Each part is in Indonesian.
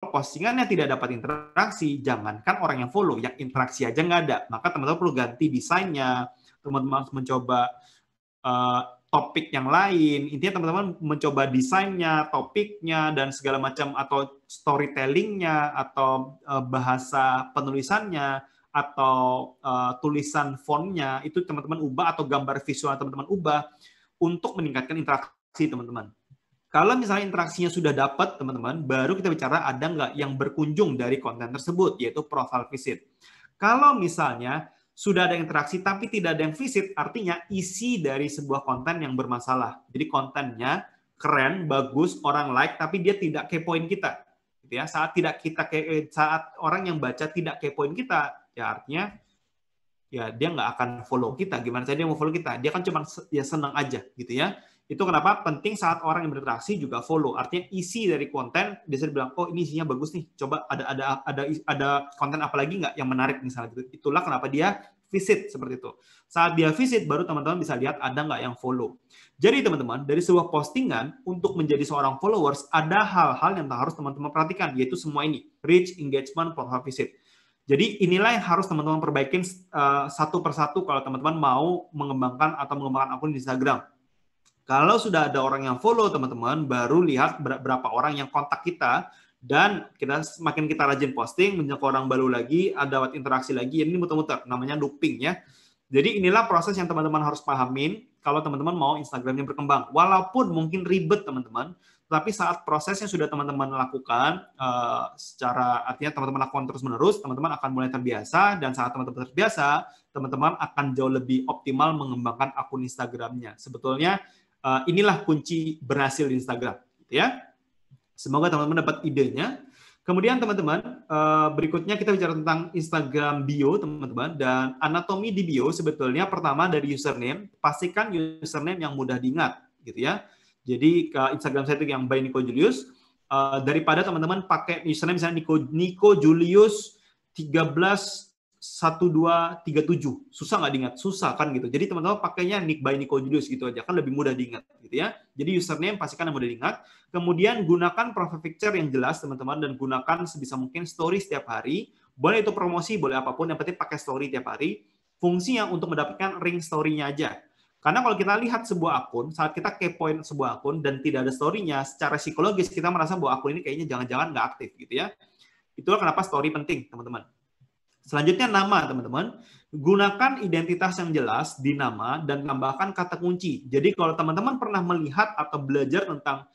postingannya tidak dapat interaksi, jangankan orang yang follow, yang interaksi aja nggak ada. Maka teman-teman perlu ganti desainnya, teman-teman harus mencoba topik yang lain. Intinya teman-teman mencoba desainnya, topiknya, dan segala macam, atau storytellingnya, atau bahasa penulisannya, atau tulisan fontnya, itu teman-teman ubah, atau gambar visual teman-teman ubah untuk meningkatkan interaksi teman-teman. Kalau misalnya interaksinya sudah dapat, teman-teman, baru kita bicara ada nggak yang berkunjung dari konten tersebut, yaitu profile visit. Kalau misalnya sudah ada interaksi tapi tidak ada yang visit, artinya isi dari sebuah konten yang bermasalah. Jadi kontennya keren, bagus, orang like, tapi dia tidak kepoin kita. Gitu ya. Saat orang yang baca tidak kepoin kita, ya artinya ya dia nggak akan follow kita. Gimana saja dia mau follow kita? Dia kan cuma ya senang aja, gitu ya. Itu kenapa penting saat orang yang berinteraksi juga follow. Artinya isi dari konten biasanya bilang, oh ini isinya bagus nih. Coba ada konten apa lagi nggak yang menarik misalnya. Itulah kenapa dia visit seperti itu. Saat dia visit baru teman-teman bisa lihat ada nggak yang follow. Jadi teman-teman dari sebuah postingan untuk menjadi seorang followers ada hal-hal yang harus teman-teman perhatikan, yaitu semua ini: reach, engagement, profile visit. Jadi inilah yang harus teman-teman perbaikin satu persatu kalau teman-teman mau mengembangkan akun di Instagram. Kalau sudah ada orang yang follow, teman-teman, baru lihat berapa orang yang kontak kita, dan semakin kita rajin posting, menjangkau orang baru lagi, ada interaksi lagi, ini muter-muter, namanya looping ya. Jadi inilah proses yang teman-teman harus pahamin kalau teman-teman mau Instagramnya berkembang. Walaupun mungkin ribet, teman-teman, tapi saat prosesnya sudah teman-teman lakukan, artinya teman-teman lakukan terus-menerus, teman-teman akan mulai terbiasa, dan saat teman-teman terbiasa, teman-teman akan jauh lebih optimal mengembangkan akun Instagramnya. Sebetulnya, inilah kunci berhasil di Instagram, gitu ya. Semoga teman-teman dapat idenya. Kemudian teman-teman, berikutnya kita bicara tentang Instagram bio, teman-teman, dan anatomi di bio sebetulnya pertama dari username, pastikan username yang mudah diingat, gitu ya. Jadi ke Instagram saya itu yang by Nico Julius, daripada teman-teman pakai username misalnya Nico Julius 131237, susah nggak diingat? Susah kan gitu. Jadi teman-teman pakainya Nick by Nico Julius gitu aja, kan lebih mudah diingat gitu ya. Jadi username pastikan yang mudah diingat. Kemudian gunakan profile picture yang jelas teman-teman, dan gunakan sebisa mungkin story setiap hari. Boleh itu promosi, boleh apapun, yang penting pakai story tiap hari. Fungsinya untuk mendapatkan ring story-nya aja. Karena kalau kita lihat sebuah akun, saat kita kepoin sebuah akun dan tidak ada story-nya, secara psikologis kita merasa bahwa akun ini kayaknya jangan-jangan nggak aktif gitu ya. Itulah kenapa story penting, teman-teman. Selanjutnya nama, teman-teman. Gunakan identitas yang jelas di nama dan tambahkan kata kunci. Jadi kalau teman-teman pernah melihat atau belajar tentang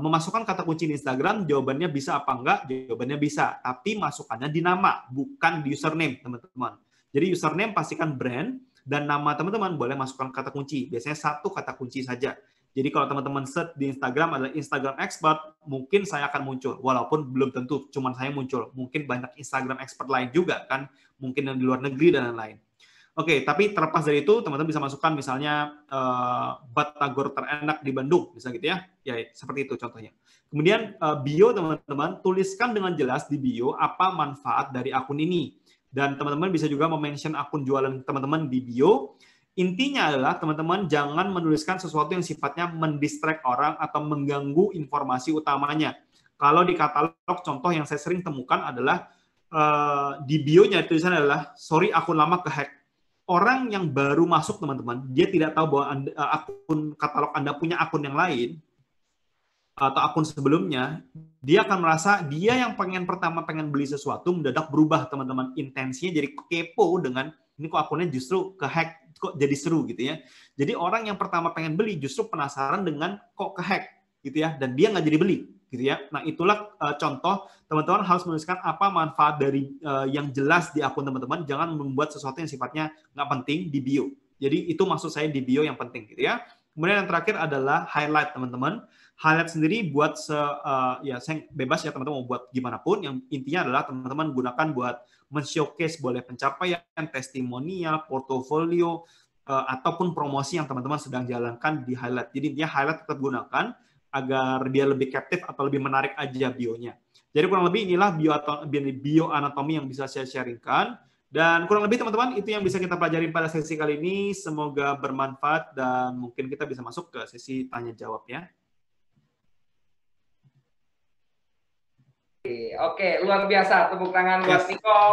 memasukkan kata kunci di Instagram, jawabannya bisa apa enggak? Jawabannya bisa, tapi masukannya di nama, bukan di username, teman-teman. Jadi username pastikan brand, dan nama teman-teman boleh masukkan kata kunci. Biasanya satu kata kunci saja. Jadi kalau teman-teman search di Instagram adalah Instagram expert, mungkin saya akan muncul. Walaupun belum tentu cuma saya muncul. Mungkin banyak Instagram expert lain juga kan. Mungkin yang di luar negeri dan lain-lain. Oke, tapi terlepas dari itu, teman-teman bisa masukkan misalnya batagor terenak di Bandung, bisa gitu ya. Ya, seperti itu contohnya. Kemudian bio, teman-teman, tuliskan dengan jelas di bio apa manfaat dari akun ini. Dan teman-teman bisa juga mention akun jualan teman-teman di bio. Intinya adalah teman-teman jangan menuliskan sesuatu yang sifatnya mendistract orang atau mengganggu informasi utamanya. Kalau di katalog, contoh yang saya sering temukan adalah di bio-nya tulisan adalah, sorry akun lama kehack. Orang yang baru masuk, teman-teman, dia tidak tahu bahwa akun katalog Anda punya akun yang lain, atau akun sebelumnya, dia akan merasa dia yang pertama pengen beli sesuatu, mendadak berubah, teman-teman. Intensinya jadi kepo dengan, ini kok akunnya justru kehack, kok jadi seru gitu ya. Jadi orang yang pertama pengen beli justru penasaran dengan kok kehack gitu ya, dan dia nggak jadi beli gitu ya. Nah itulah contoh, teman-teman harus menuliskan apa manfaat dari yang jelas di akun teman-teman. Jangan membuat sesuatu yang sifatnya nggak penting di bio. Jadi itu maksud saya di bio yang penting gitu ya. Kemudian yang terakhir adalah highlight, teman-teman. Highlight sendiri buat ya saya bebas ya teman-teman mau buat gimana pun. Yang intinya adalah teman-teman gunakan buat men-showcase boleh pencapaian, testimonial, portofolio, ataupun promosi yang teman-teman sedang jalankan di highlight. Jadi intinya highlight tetap gunakan agar dia lebih captive atau lebih menarik aja bio-nya. Jadi kurang lebih inilah bio anatomi yang bisa saya sharingkan. Dan kurang lebih teman-teman itu yang bisa kita pelajari pada sesi kali ini. Semoga bermanfaat dan mungkin kita bisa masuk ke sesi tanya jawab ya. Oke, luar biasa. Tepuk tangan buat Niko.